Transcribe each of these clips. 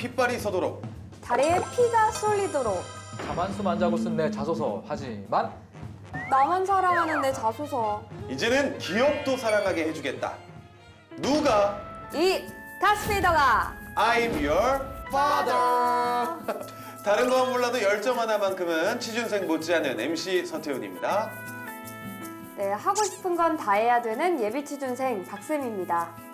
핏발이 서도록. 다리에 피가 쏠리도록. 자만수 만자고 쓴 내 자소서. 하지만 나만 사랑하는 내 자소서. 이제는 기업도 사랑하게 해주겠다. 누가? 이 다스피더가. I'm your father. 다른 건 몰라도 열정 하나만큼은 취준생 못지않은 MC 서태훈입니다. 네, 하고 싶은 건 다 해야 되는 예비 취준생 박쌤입니다.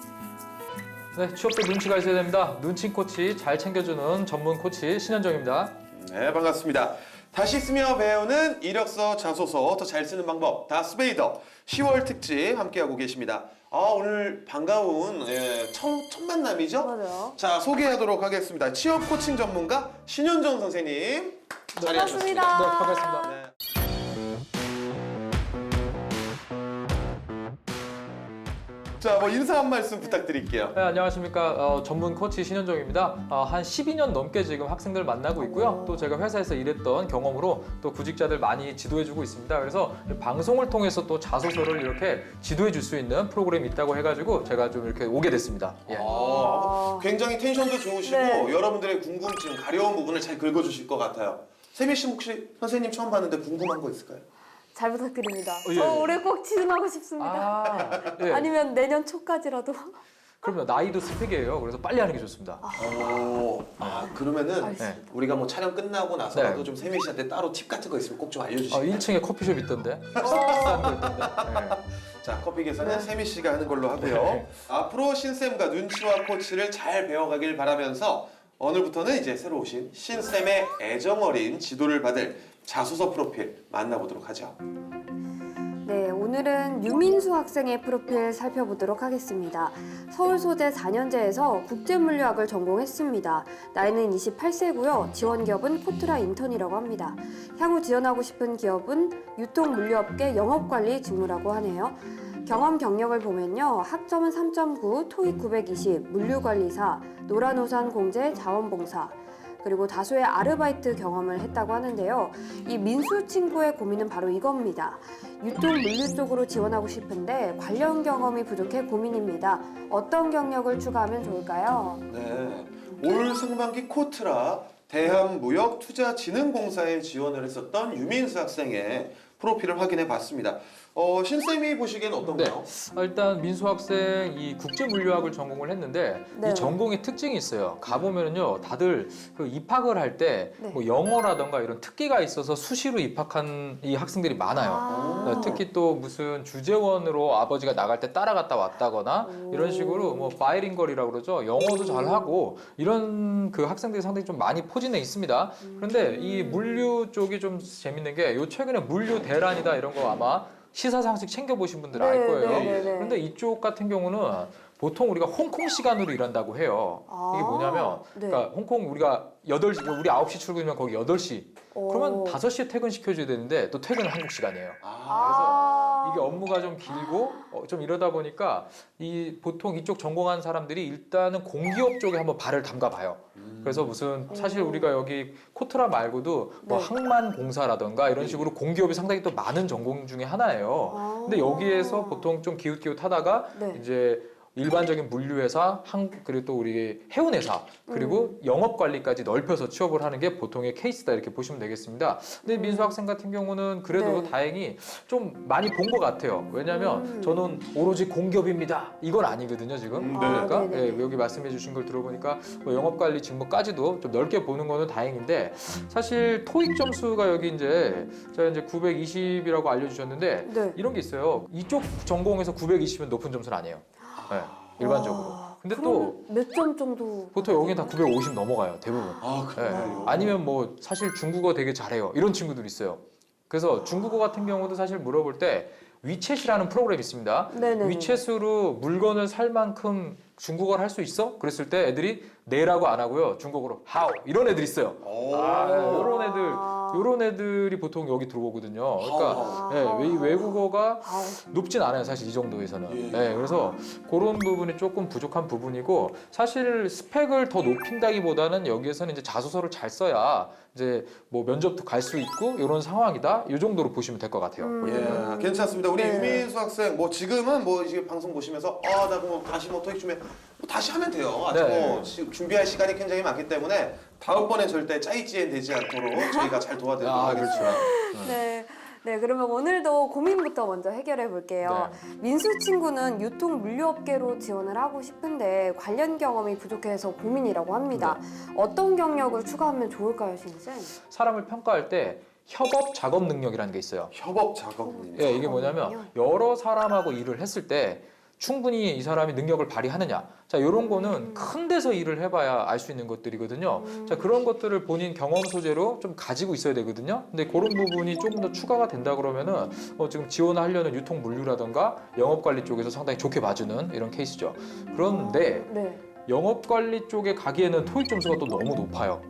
네, 취업 때 눈치가 있어야 됩니다. 눈치 코치 잘 챙겨주는 전문 코치 신현정입니다. 네, 반갑습니다. 다시 쓰며 배우는 이력서, 자소서 더 잘 쓰는 방법 다스베이더 10월 특집 함께하고 계십니다. 오늘 반가운 첫 만남이죠? 맞아요. 자, 소개하도록 하겠습니다. 취업 코칭 전문가 신현정 선생님 자리하셨습니다. 반갑습니다. 네, 반갑습니다. 네. 자, 인사 한 말씀 부탁드릴게요. 네, 안녕하십니까. 전문 코치 신현정입니다. 한 12년 넘게 지금 학생들 만나고 있고요. 또 제가 회사에서 일했던 경험으로 또 구직자들 많이 지도해주고 있습니다. 그래서 방송을 통해서 또 자소서를 이렇게 지도해줄 수 있는 프로그램이 있다고 해가지고 제가 좀 이렇게 오게 됐습니다. 예. 굉장히 텐션도 좋으시고 네. 여러분들의 궁금증, 가려운 부분을 잘 긁어주실 것 같아요. 세미 씨 혹시 선생님 처음 봤는데 궁금한 거 있을까요? 잘 부탁드립니다. 예, 저 예. 올해 꼭 취준하고 싶습니다. 예. 아니면 내년 초까지라도. 그럼요. 나이도 스펙이에요. 그래서 빨리 하는 게 좋습니다. 그러면은 네. 우리가 촬영 끝나고 나서라도 네. 좀 세미 씨한테 따로 팁 같은 거 있으면 꼭 좀 알려주시면 1층에 커피숍 있던데. 싼 거 있던데. 네. 자, 커피 계산은 세미 씨가 하는 걸로 하고요. 앞으로 신쌤과 눈치와 코치를 잘 배워가길 바라면서 오늘부터는 이제 새로 오신 신쌤의 애정어린 지도를 받을 자소서 프로필 만나보도록 하죠. 네, 오늘은 유민수 학생의 프로필 살펴보도록 하겠습니다. 서울 소재 4년제에서 국제물류학을 전공했습니다. 나이는 28세고요. 지원 기업은 코트라 인턴이라고 합니다. 향후 지원하고 싶은 기업은 유통물류업계 영업관리 직무라고 하네요. 경험 경력을 보면요. 학점은 3.9, 토익 920, 물류관리사, 노란우산 공제 자원봉사, 그리고 다수의 아르바이트 경험을 했다고 하는데요. 이 민수 친구의 고민은 바로 이겁니다. 유통 물류 쪽으로 지원하고 싶은데 관련 경험이 부족해 고민입니다. 어떤 경력을 추가하면 좋을까요? 네, 올 상반기 코트라 대한무역투자진흥공사에 지원을 했었던 유민수 학생의 프로필을 확인해 봤습니다. 신쌤이 보시기엔 어떤가요? 일단 민수 학생 이 국제물류학을 전공을 했는데 네. 이 전공의 특징이 있어요. 가보면은요, 다들 그 입학을 할 때 네. 영어라던가 이런 특기가 있어서 수시로 입학한 이 학생들이 많아요. 특히 또 무슨 주재원으로 아버지가 나갈 때 따라갔다 왔다거나 이런 식으로 바이링걸이라고 그러죠. 영어도 잘하고 이런 그 학생들이 상당히 좀 많이 포진해 있습니다. 그런데 이 물류 쪽이 좀 재밌는 게 요 최근에 물류 대란이다 이런 거 아마 시사상식 챙겨보신 분들 알 네, 거예요. 네, 네, 네. 그런데 이쪽 같은 경우는 보통 우리가 홍콩 시간으로 일한다고 해요. 이게 뭐냐면, 네. 그러니까 홍콩 우리가 8시, 우리 9시 출근이면 거기 8시. 그러면 5시에 퇴근시켜줘야 되는데 또 퇴근은 한국 시간이에요. 그래서 이게 업무가 좀 길고 좀 이러다 보니까 이 보통 이쪽 전공한 사람들이 일단은 공기업 쪽에 한번 발을 담가 봐요. 그래서 무슨 사실 우리가 여기 코트라 말고도 뭐 네. 항만공사라던가 이런 식으로 공기업이 상당히 또 많은 전공 중에 하나예요. 근데 여기에서 보통 좀 기웃기웃하다가 네. 이제 일반적인 물류회사, 그리고 또 우리 해운회사, 그리고 영업관리까지 넓혀서 취업을 하는 게 보통의 케이스다 이렇게 보시면 되겠습니다. 근데 민수 학생 같은 경우는 그래도 네. 다행히 좀 많이 본 것 같아요. 왜냐하면 저는 오로지 공기업입니다. 이건 아니거든요, 지금. 네. 그러니까 네네네. 여기 말씀해 주신 걸 들어보니까 뭐 영업관리 직무까지도 좀 넓게 보는 거는 다행인데 사실 토익 점수가 여기 이제 제가 이제 920이라고 알려주셨는데 네. 이런 게 있어요. 이쪽 전공에서 920은 높은 점수는 아니에요. 네, 일반적으로. 근데 또 몇 점 정도? 보통 여기는 다 950 넘어가요, 대부분. 네. 그래요? 아니면 뭐 사실 중국어 되게 잘해요. 이런 친구들 있어요. 그래서 중국어 같은 경우도 사실 물어볼 때 위챗이라는 프로그램이 있습니다. 네네. 위챗으로 물건을 살 만큼 중국어를 할 수 있어? 그랬을 때 애들이 네라고 안 하고요. 중국어로 how 이런 애들 있어요. 이런 애들 이런 애들이 보통 여기 들어오거든요. 그러니까 외국어가 아우. 높진 않아요, 사실 이 정도에서는. 예. 그래서 그런 부분이 조금 부족한 부분이고 사실 스펙을 더 높인다기보다는 여기에서는 이제 자소서를 잘 써야 이제 뭐 면접도 갈 수 있고 이런 상황이다. 이 정도로 보시면 될 것 같아요. 예, 괜찮습니다. 우리 네. 유민수 학생 뭐 지금은 뭐 이제 방송 보시면서 나 그럼 다시 뭐 토익 좀 해. 뭐 다시 하면 돼요. 아직 네. 뭐 준비할 시간이 굉장히 많기 때문에 다음번엔 절대 짜이지엔 되지 않도록 저희가 잘 도와드리도록 하겠습니다. 네. 네, 그러면 오늘도 고민부터 먼저 해결해 볼게요. 민수 친구는 유통 물류업계로 지원을 하고 싶은데 관련 경험이 부족해서 고민이라고 합니다. 어떤 경력을 추가하면 좋을까요, 신쌤? 사람을 평가할 때 협업 작업 능력이라는 게 있어요. 협업 작업. 예, 이게 뭐냐면 여러 사람하고 일을 했을 때 충분히 이 사람이 능력을 발휘하느냐. 자, 이런 거는 큰 데서 일을 해봐야 알 수 있는 것들이거든요. 자, 그런 것들을 본인 경험 소재로 좀 가지고 있어야 되거든요. 근데 그런 부분이 조금 더 추가가 된다 그러면은 지금 지원하려는 유통 물류라든가 영업 관리 쪽에서 상당히 좋게 봐주는 이런 케이스죠. 그런데 네. 영업 관리 쪽에 가기에는 토익 점수가 또 너무 높아요.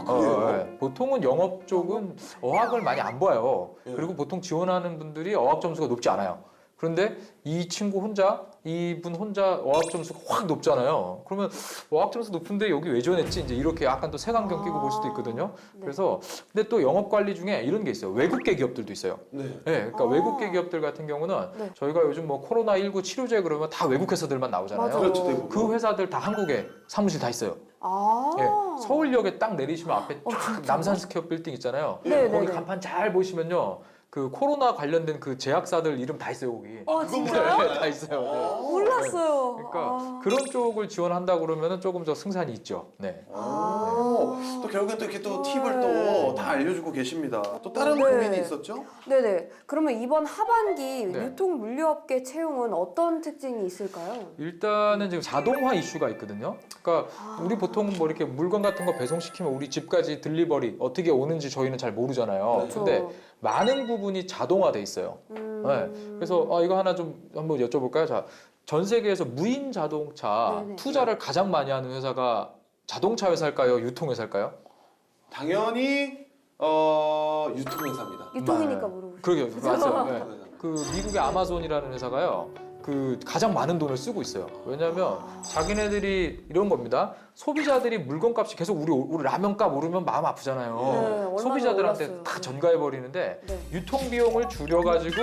그래요? 보통은 영업 쪽은 어학을 많이 안 봐요. 예. 그리고 보통 지원하는 분들이 어학 점수가 높지 않아요. 그런데 이분 혼자 어학 점수가 확 높잖아요. 그러면 어학 점수 높은데 여기 왜 지원했지? 이제 이렇게 약간 또 색안경 끼고 볼 수도 있거든요. 네. 그래서 근데 또 영업 관리 중에 이런 게 있어요. 외국계 기업들도 있어요. 네. 그러니까 외국계 기업들 같은 경우는 네. 저희가 요즘 뭐 코로나19 치료제 그러면 다 외국 회사들만 나오잖아요. 맞아요. 그렇죠, 대부분. 그 회사들 다 한국에 사무실 다 있어요. 서울역에 딱 내리시면 앞에 쫙 남산 스퀘어 빌딩 있잖아요. 네, 거기 네, 네. 간판 잘 보시면요. 그 코로나 관련된 그 제약사들 이름 다 있어요, 거기. 진짜요? 네, 다 있어요. 네. 몰랐어요. 그러니까 그런 쪽을 지원한다 그러면은 조금 더 승산이 있죠. 네. 또 결국엔 또 이렇게 또 팁을 또 다 알려주고 계십니다. 또 다른 네. 고민이 있었죠? 네네. 그러면 이번 하반기 네. 유통 물류업계 채용은 어떤 특징이 있을까요? 일단은 지금 자동화 이슈가 있거든요. 그러니까 우리 보통 뭐 이렇게 물건 같은 거 배송시키면 우리 집까지 딜리버리 어떻게 오는지 저희는 잘 모르잖아요. 근데 많은 부분이 자동화돼 있어요. 네. 그래서 이거 하나 좀 한번 여쭤볼까요? 자, 전 세계에서 무인 자동차 네네. 투자를 가장 많이 하는 회사가 자동차 회사일까요? 유통 회사일까요? 당연히 유통회사입니다. 유통이니까 네. 물어보시죠. 그러게요. 맞아요. 네. 그 미국의 아마존이라는 회사가요. 그 가장 많은 돈을 쓰고 있어요. 왜냐하면 자기네들이 이런 겁니다. 소비자들이 물건값이 계속 우리 라면값 오르면 마음 아프잖아요. 얼마나 소비자들한테 올랐어요. 다 전가해 버리는데 네. 유통 비용을 줄여가지고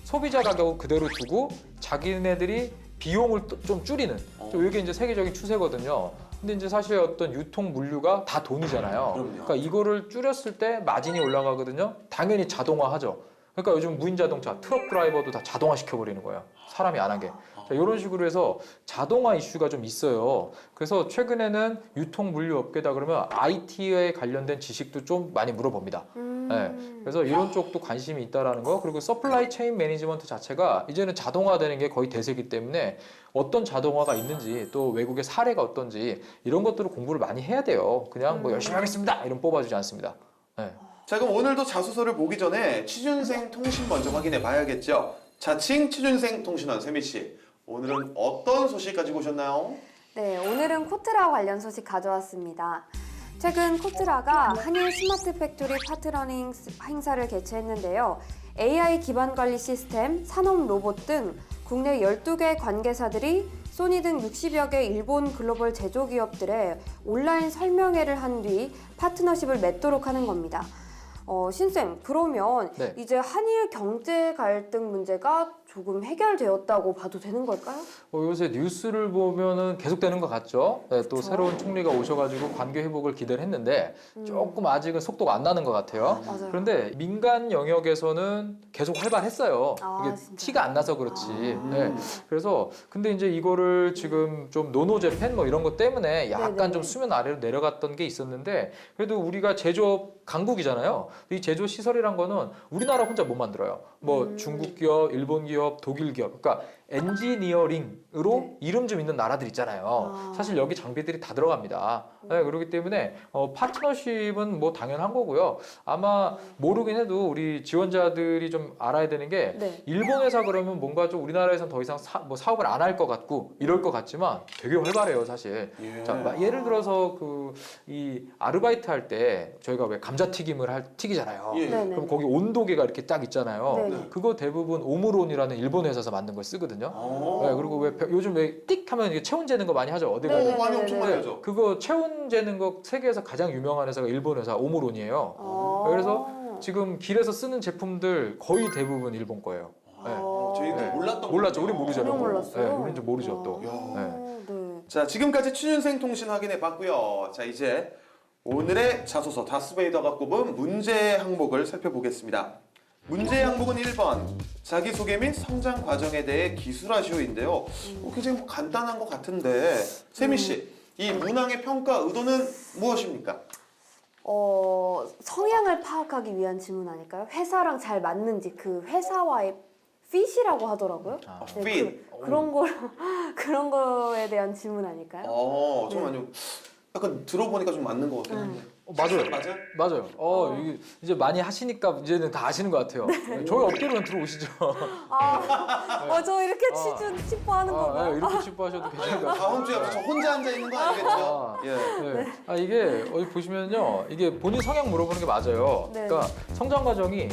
소비자 가격을 그대로 두고 자기네들이 비용을 좀 줄이는 이게 이제 세계적인 추세거든요. 근데 이제 사실 어떤 유통 물류가 다 돈이잖아요. 그럼요. 그러니까 이거를 줄였을 때 마진이 올라가거든요. 당연히 자동화하죠. 그러니까 요즘 무인 자동차 트럭 드라이버도 다 자동화 시켜버리는 거예요. 사람이 안 하게. 자, 이런 식으로 해서 자동화 이슈가 좀 있어요. 그래서 최근에는 유통 물류 업계다 그러면 IT에 관련된 지식도 좀 많이 물어봅니다. 네. 그래서 이런 쪽도 관심이 있다라는 거. 그리고 서플라이 체인 매니지먼트 자체가 이제는 자동화되는 게 거의 대세이기 때문에 어떤 자동화가 있는지 또 외국의 사례가 어떤지 이런 것들을 공부를 많이 해야 돼요. 그냥 뭐 열심히 하겠습니다. 이런 뽑아주지 않습니다. 네. 자, 그럼 오늘도 자소서를 보기 전에 취준생 통신 먼저 확인해 봐야겠죠. 자칭 취준생 통신원 세미 씨, 오늘은 어떤 소식 가지고 오셨나요? 네, 오늘은 코트라 관련 소식 가져왔습니다. 최근 코트라가 한일 스마트 팩토리 파트너링 행사를 개최했는데요. AI 기반 관리 시스템, 산업 로봇 등 국내 12개 관계사들이 소니 등 60여 개 일본 글로벌 제조기업들의 온라인 설명회를 한 뒤 파트너십을 맺도록 하는 겁니다. 신쌤, 그러면 네. 이제 한일 경제 갈등 문제가 조금 해결되었다고 봐도 되는 걸까요? 요새 뉴스를 보면은 계속되는 것 같죠. 네, 또 새로운 총리가 오셔가지고 관계 회복을 기대를 했는데 조금 아직은 속도가 안 나는 것 같아요. 맞아요. 그런데 민간 영역에서는 계속 활발했어요. 이게 진짜요? 티가 안 나서 그렇지. 네. 그래서 근데 이제 이거를 지금 좀 노노재팬 뭐 이런 것 때문에 약간 네네네. 좀 수면 아래로 내려갔던 게 있었는데 그래도 우리가 제조업 강국이잖아요. 이 제조 시설이란 거는 우리나라 혼자 못 만들어요. 뭐 중국 기업, 일본 기업, 독일 기업. 그러니까 엔지니어링으로 네. 이름 좀 있는 나라들 있잖아요. 아. 사실 여기 장비들이 다 들어갑니다. 네, 그렇기 때문에 파트너십은 뭐 당연한 거고요. 아마 모르긴 해도 우리 지원자들이 좀 알아야 되는 게 네. 일본 회사 그러면 뭔가 좀 우리나라에선 더 이상 뭐 사업을 안 할 것 같고 이럴 것 같지만 되게 활발해요, 사실. 예. 자, 예를 들어서 이 아르바이트 할 때 저희가 왜 감자튀김을 튀기잖아요. 예. 네네. 그럼 거기 온도계가 이렇게 딱 있잖아요. 네네. 그거 대부분 오므론이라는 일본 회사에서 만든 걸 쓰거든요. 어. 네, 그리고 왜 요즘 왜 띡 하면 이게 체온 재는 거 많이 하죠. 어디 가면. 네네. 많이 엄청 많이 하죠. 그거 체온 재는 거 세계에서 가장 유명한 회사가 일본 회사 오므론이에요. 그래서 지금 길에서 쓰는 제품들 거의 대부분 일본 거예요. 네. 저희도 네. 몰랐던 몰랐죠. 거군요. 우리 모르잖아요. 전혀 몰랐어요. 네, 우리는 좀 모르죠 또. 네. 자, 지금까지 취준생 통신 확인해 봤고요. 자, 이제 오늘의 자소서 다스베이더가 꼽은 문제 항목을 살펴보겠습니다. 문제 항목은 1번 자기소개 및 성장 과정에 대해 기술하시오인데요. 굉장히 뭐 간단한 것 같은데 세미 씨, 이 문항의 평가 의도는 무엇입니까? 성향을 파악하기 위한 질문 아닐까요? 회사랑 잘 맞는지 그 회사와의 핏이라고 하더라고요. 아. 네, fit. 그런 거 그런 거에 대한 질문 아닐까요? 잠깐만요. 약간 들어보니까 좀 맞는 것 같긴 한데. 맞아요. 맞아요? 맞아요. 이게 이제 많이 하시니까 이제는 다 아시는 것 같아요. 저희 업계로는 들어오시죠. 저 이렇게 치부하는 건가요? 네, 이렇게 치부하셔도 괜찮을 것 같아요. 다음 주에 저 혼자 앉아 있는 거 아니겠죠? 예. 네. 이게 어디 보시면요, 이게 본인 성향 물어보는 게 맞아요. 네. 그러니까 성장 과정이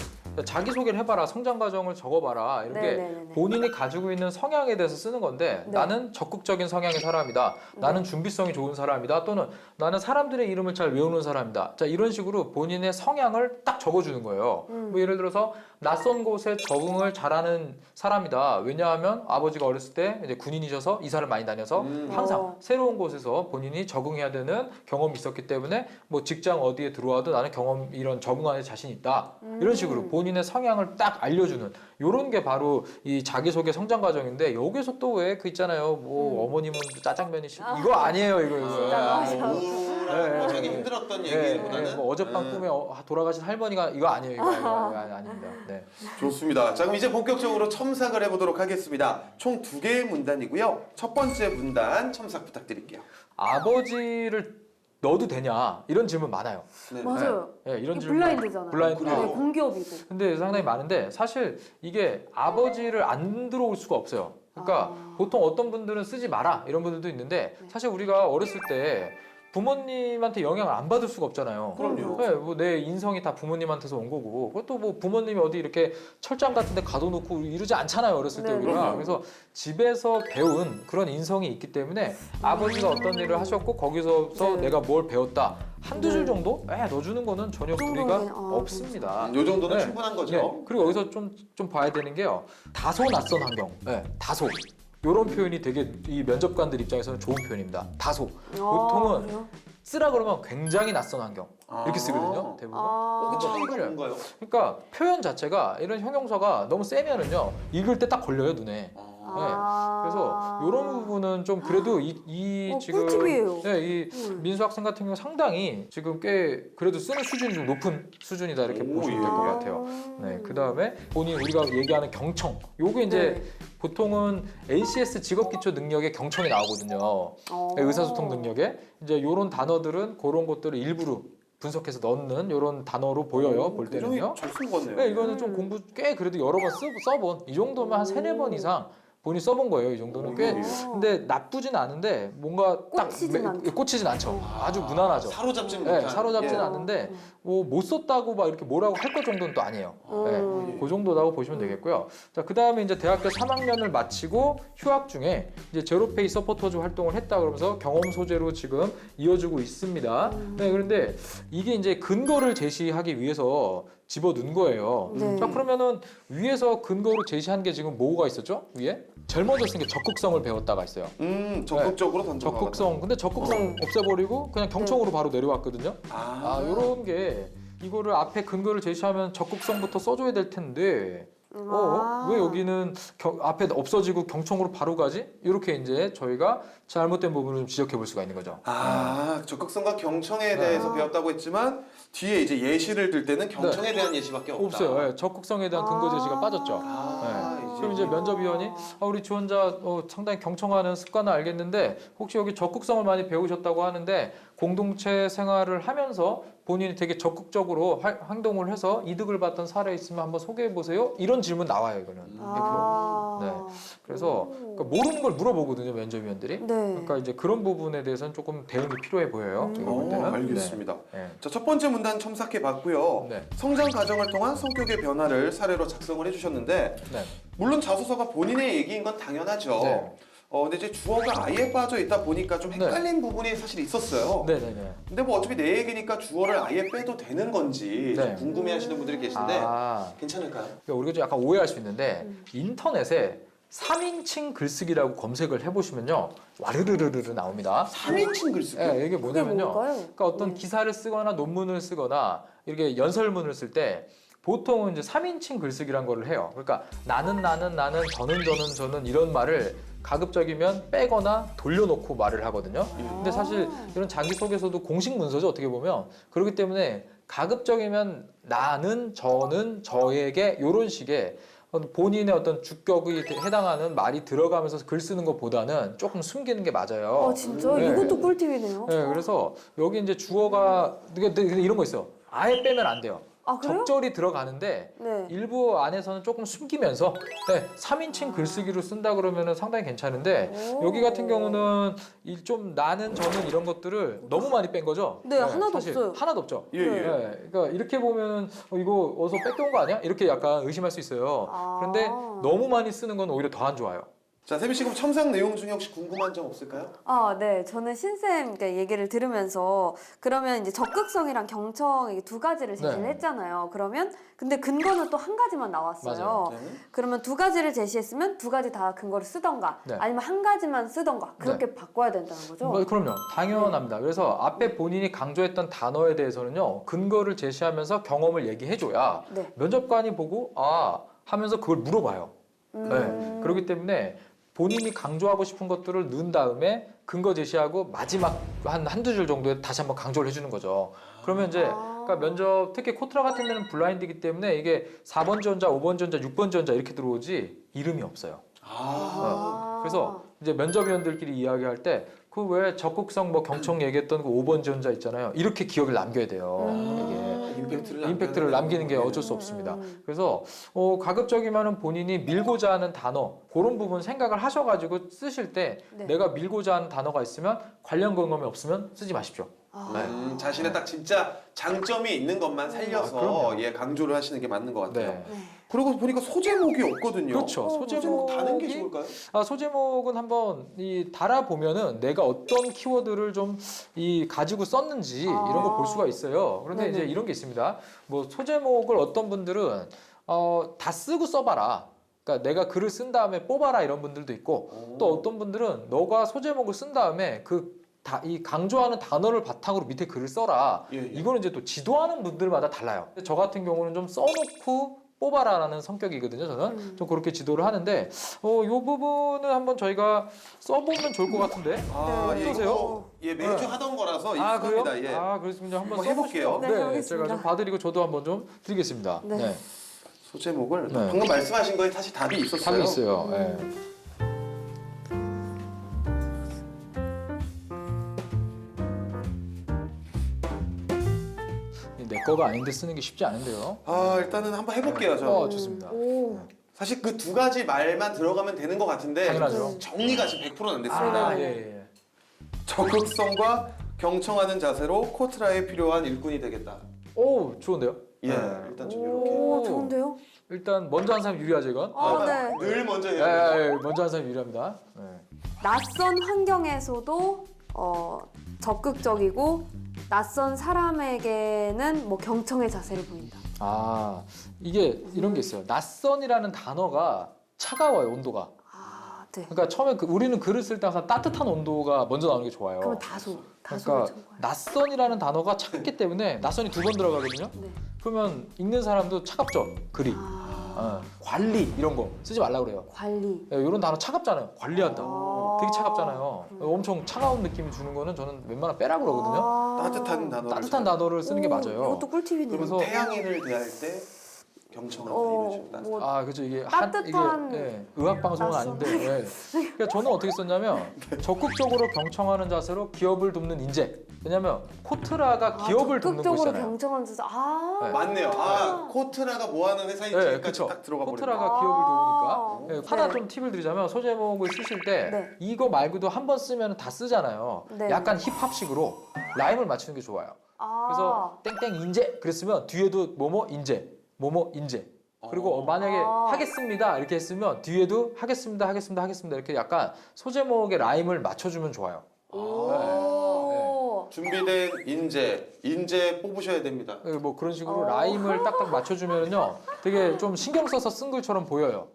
자기 소개를 해봐라, 성장 과정을 적어봐라 이렇게 네네네네. 본인이 가지고 있는 성향에 대해서 쓰는 건데 네. 나는 적극적인 성향의 사람이다, 나는 준비성이 좋은 사람이다, 또는 나는 사람들의 이름을 잘 외우는 사람이다. 자, 이런 식으로 본인의 성향을 딱 적어주는 거예요. 뭐 예를 들어서 낯선 곳에 적응을 잘하는 사람이다. 왜냐하면 아버지가 어렸을 때 이제 군인이셔서 이사를 많이 다녀서 항상 새로운 곳에서 본인이 적응해야 되는 경험이 있었기 때문에 뭐 직장 어디에 들어와도 나는 이런 적응하는 자신 있다. 이런 식으로 본인의 성향을 딱 알려주는 요런 게 바로 이 자기소개 성장 과정인데, 여기서 또 왜 그 있잖아요. 뭐 어머님은 짜장면이 이거 아니에요, 이거. 우울한 자기 힘들었던 얘기보다는 뭐 어젯밤 꿈에 돌아가신 할머니가 이거 아니에요, 이거 아닙니다. 네. 좋습니다. 자, 그럼 이제 본격적으로 첨삭을 해보도록 하겠습니다. 총 2개의 문단이고요. 첫 번째 문단 첨삭 부탁드릴게요. 아버지를 넣어도 되냐 이런 질문 많아요. 네. 맞아요. 네, 이런 이게 질문. 블라인드잖아요. 블라인드. 네, 공기업이고. 근데 상당히 많은데 사실 이게 아버지를 안 들어올 수가 없어요. 그러니까 보통 어떤 분들은 쓰지 마라 이런 분들도 있는데, 사실 우리가 어렸을 때 부모님한테 영향을 안 받을 수가 없잖아요. 그럼요. 네, 뭐 내 인성이 다 부모님한테서 온 거고, 그것도 뭐 부모님이 어디 이렇게 철장 같은 데 가둬놓고 이러지 않잖아요, 어렸을 때 네, 우리가. 네. 그래서 집에서 배운 그런 인성이 있기 때문에 아버지가 어떤 일을 하셨고 거기서 네. 내가 뭘 배웠다 한두 줄 정도 넣어주는 거는 전혀 그 무리가 정도는, 없습니다. 요 정도는 네. 충분한 거죠. 네. 그리고 여기서 좀 봐야 되는 게요, 다소 낯선 환경. 네, 다소. 이런 표현이 되게 이 면접관들 입장에서는 좋은 표현입니다. 다소. 보통은 그래요? 쓰라 그러면 굉장히 낯선 환경 이렇게 아. 쓰거든요, 대부분. 그 차이가 뭔가요? 그러니까 표현 자체가 이런 형용사가 너무 세면은요, 읽을 때 딱 걸려요, 눈에. 그래서 이런 부분은 좀 그래도 지금 꿀팁이에요. 네, 이 민수 학생 같은 경우 상당히 지금 꽤 그래도 쓰는 수준이 좀 높은 수준이다 이렇게 오, 보시면 예. 될 것 같아요. 네, 그 다음에 본인 우리가 얘기하는 경청, 요게 이제 네. 보통은 NCS 직업기초 능력의 경청이 나오거든요. 네, 의사소통 능력에 이제 이런 단어들은 그런 것들을 일부러 분석해서 넣는 이런 단어로 보여요, 볼 때는요. 잘쓴 거네요. 네, 이거는 좀 공부 꽤 그래도 여러 번 써본, 이 정도면 한 3-4번 이상 본인이 써본 거예요. 이 정도는 꽤. 근데 나쁘진 않은데 뭔가 딱 꽂히진 않죠. 아주 무난하죠. 사로잡지는 네, 못한. 사로잡지는 예. 않는데 뭐 못 썼다고 막 이렇게 뭐라고 할 것 정도는 또 아니에요. 네, 그 정도라고 보시면 되겠고요. 자, 그 다음에 이제 대학교 3학년을 마치고 휴학 중에 이제 제로페이 서포터즈 활동을 했다 그러면서 경험 소재로 지금 이어주고 있습니다. 네, 그런데 이게 이제 근거를 제시하기 위해서 집어넣은 거예요. 네. 자, 그러면은 위에서 근거로 제시한 게 지금 뭐가 있었죠? 위에? 제일 먼저 쓴 게 적극성을 배웠다가 있어요. 적극적으로 던져봐. 적극성. 근데 적극성 없애버리고 그냥 경청으로 바로 내려왔거든요. 요런 게 이거를 앞에 근거를 제시하면 적극성부터 써줘야 될 텐데 왜 여기는 앞에 없어지고 경청으로 바로 가지? 이렇게 이제 저희가 잘못된 부분을 좀 지적해 볼 수가 있는 거죠. 적극성과 경청에 대해서 배웠다고 했지만 뒤에 이제 예시를 들 때는 경청에 대한 예시밖에 없다. 없어요. 네, 적극성에 대한 근거 제시가 빠졌죠. 이제 그럼 이제 면접위원이 우리 지원자 상당히 경청하는 습관을 알겠는데 혹시 여기 적극성을 많이 배우셨다고 하는데 공동체 생활을 하면서 본인이 되게 적극적으로 행동을 해서 이득을 봤던 사례 있으면 한번 소개해 보세요. 이런 질문 나와요, 이거는. 100%. 네. 그래서 그러니까 모르는 걸 물어보거든요, 면접위원들이. 네. 그러니까 이제 그런 부분에 대해서는 조금 대응이 필요해 보여요. 제가 볼 때는. 알겠습니다. 네. 자, 첫 번째 문단 첨삭해 봤고요. 네. 성장 과정을 통한 성격의 변화를 사례로 작성을 해주셨는데 네. 물론 자소서가 본인의 얘기인 건 당연하죠. 네. 근데 이제 주어가 아예 빠져 있다 보니까 좀 헷갈린 부분이 사실 있었어요. 네네네. 근데 뭐 어차피 내 얘기니까 주어를 아예 빼도 되는 건지 네. 좀 궁금해하시는 분들이 계신데 아, 괜찮을까요? 그러니까 우리가 좀 약간 오해할 수 있는데 인터넷에 3인칭 글쓰기라고 검색을 해보시면요 와르르르르 나옵니다. 3인칭 글쓰기? 네, 이게 그게 뭐냐면요. 뭘까요? 그러니까 어떤 기사를 쓰거나 논문을 쓰거나 이렇게 연설문을 쓸 때 보통은 이제 3인칭 글쓰기란 거를 해요. 그러니까 나는 저는 이런 말을 가급적이면 빼거나 돌려놓고 말을 하거든요. 근데 사실 이런 자기소개서도 공식 문서죠, 어떻게 보면. 그렇기 때문에 가급적이면 나는, 저는, 저에게 이런 식의 본인의 어떤 주격이 해당하는 말이 들어가면서 글 쓰는 것보다는 조금 숨기는 게 맞아요. 진짜? 네. 이것도 꿀팁이네요. 네, 그래서 여기 이제 주어가 근데 이런 거 있어요. 아예 빼면 안 돼요. 아, 그래요? 적절히 들어가는데 네. 일부 안에서는 조금 숨기면서 3인칭 글쓰기로 쓴다 그러면 상당히 괜찮은데 오. 여기 같은 경우는 좀 나는 저는 이런 것들을 너무 많이 뺀 거죠. 네, 하나도 사실 없어요. 하나도 없죠. 예, 예. 네, 그러니까 이렇게 보면 이거 어디서 뺏겨온 거 아니야? 이렇게 약간 의심할 수 있어요. 그런데 너무 많이 쓰는 건 오히려 더 안 좋아요. 자, 세미 씨 그럼 첨삭 내용 중에 혹시 궁금한 점 없을까요? 네. 저는 신쌤 얘기를 들으면서 그러면 이제 적극성이랑 경청 이게 두 가지를 제시를 네. 했잖아요. 그러면 근데 근거는 또 한 가지만 나왔어요. 맞아요. 네. 그러면 두 가지를 제시했으면 두 가지 다 근거를 쓰던가 네. 아니면 한 가지만 쓰던가 그렇게 바꿔야 된다는 거죠. 그럼요. 당연합니다. 그래서 앞에 본인이 강조했던 단어에 대해서는요. 근거를 제시하면서 경험을 얘기해줘야 네. 면접관이 보고 하면서 그걸 물어봐요. 네. 그렇기 때문에 본인이 강조하고 싶은 것들을 넣은 다음에 근거 제시하고 마지막 한두 줄 정도에 다시 한번 강조를 해주는 거죠. 그러면 이제 그러니까 면접 특히 코트라 같은 데는 블라인드이기 때문에 이게 4번 지원자, 5번 지원자, 6번 지원자 이렇게 들어오지 이름이 없어요. 그래서 이제 면접위원들끼리 이야기할 때 그 왜 적극성 경청 얘기했던 그 5번 지원자 있잖아요. 이렇게 기억을 남겨야 돼요. 이게. 임팩트를 남기는 게 어쩔 수 없습니다. 그래서 가급적이면은 본인이 밀고자 하는 단어 그런 부분 생각을 하셔가지고 쓰실 때 네. 내가 밀고자 하는 단어가 있으면 관련 근거이 없으면 쓰지 마십시오. 자신의 딱 진짜 장점이 있는 것만 살려서 그럼요. 강조를 하시는 게 맞는 것 같아요. 네. 그리고 보니까 소제목이 없거든요. 그렇죠. 소제목 다는 게 좋을까요? 소제목은 한번 달아보면은 내가 어떤 키워드를 좀 가지고 썼는지 이런 걸 볼 수가 있어요. 그런데 네네. 이제 이런 게 있습니다. 소제목을 어떤 분들은 다 쓰고 써봐라. 그러니까 내가 글을 쓴 다음에 뽑아라 이런 분들도 있고 또 어떤 분들은 너가 소제목을 쓴 다음에 이 강조하는 단어를 바탕으로 밑에 글을 써라. 예, 예. 이거는 이제 또 지도하는 분들마다 달라요. 저 같은 경우는 좀 써놓고 뽑아라라는 성격이거든요. 저는 좀 그렇게 지도를 하는데 이 부분은 한번 저희가 써보면 좋을 것 같은데. 예, 어떠세요? 이거 매주 네. 하던 거라서 그래요? 익숙합니다. 예. 그렇습니다. 한번 한번 해볼게요. 써보시죠. 네, 제가 알겠습니다. 좀 봐드리고 저도 한번 좀 드리겠습니다. 네. 소제목을 네. 방금 말씀하신 거에 사실 답이 있었어요. 답이 있어요. 네. 내 거가 아닌데 쓰는 게 쉽지 않은데요. 일단은 한번 해볼게요. 저. 좋습니다. 오. 사실 그 두 가지 말만 들어가면 되는 것 같은데 당연하죠. 정리가 지금 100%는 안 됐습니다. 예. 적극성과 경청하는 자세로 코트라에 필요한 일꾼이 되겠다. 오, 좋은데요? 예, 일단 좀 이렇게. 오, 좋은데요? 일단 먼저 한 사람 유리하죠, 이건? 네. 늘 먼저 해야 돼요. 먼저 한 사람 유리합니다. 네. 낯선 환경에서도 적극적이고 낯선 사람에게는 경청의 자세를 보인다. 이게 이런 게 있어요. 낯선이라는 단어가 차가워요, 온도가. 네. 그러니까 처음에 우리는 글을 쓸 때 항상 따뜻한 온도가 먼저 나오는 게 좋아요. 그러면 다소를 그러니까 친 거예요. 낯선이라는 단어가 차갑기 때문에 낯선이 2번 들어가거든요. 네. 그러면 읽는 사람도 차갑죠, 글이. 관리 이런 거 쓰지 말라고 그래요. 관리. 이런 단어 차갑잖아요. 관리한다. 되게 차갑잖아요. 음. 엄청 차가운 느낌이 주는 거는 저는 웬만하면 빼라고 그러거든요. 따뜻한 단어를 따뜻한 단어를 쓰는 게 맞아요. 이것도 꿀팁이네요. 그래서 태양인을 대할 때 경청한다 이런 식으로. 뭐 아, 그죠. 이게 따뜻한 이게 의학 방송은 낯선. 아닌데. 예. 그러니까 저는 어떻게 썼냐면 적극적으로 경청하는 자세로 기업을 돕는 인재. 왜냐면 코트라가 기업을 돕는 적극적으로 곳이잖아요. 경청하는 자세. 아, 네. 맞네요. 아 코트라가 뭐 하는 회사인지까지 그쵸. 딱 들어가 버리네. 코트라가 아. 기업을 도우니까. 네. 하나 좀 팁을 드리자면 소제목을 쓰실 때 네. 이거 말고도 한 번 쓰면 다 쓰잖아요. 네. 약간 힙합식으로 라임을 맞추는 게 좋아요. 아. 그래서 땡땡 인재 그랬으면 뒤에도 뭐뭐 인재, 뭐뭐 인재. 그리고 만약에 아. 하겠습니다 이렇게 했으면 뒤에도 하겠습니다, 하겠습니다, 하겠습니다 이렇게 약간 소제목의 라임을 맞춰주면 좋아요. 오. 준비된 인재 뽑으셔야 됩니다. 뭐 그런 식으로 라임을 딱딱 맞춰주면요 되게 좀 신경 써서 쓴 글처럼 보여요.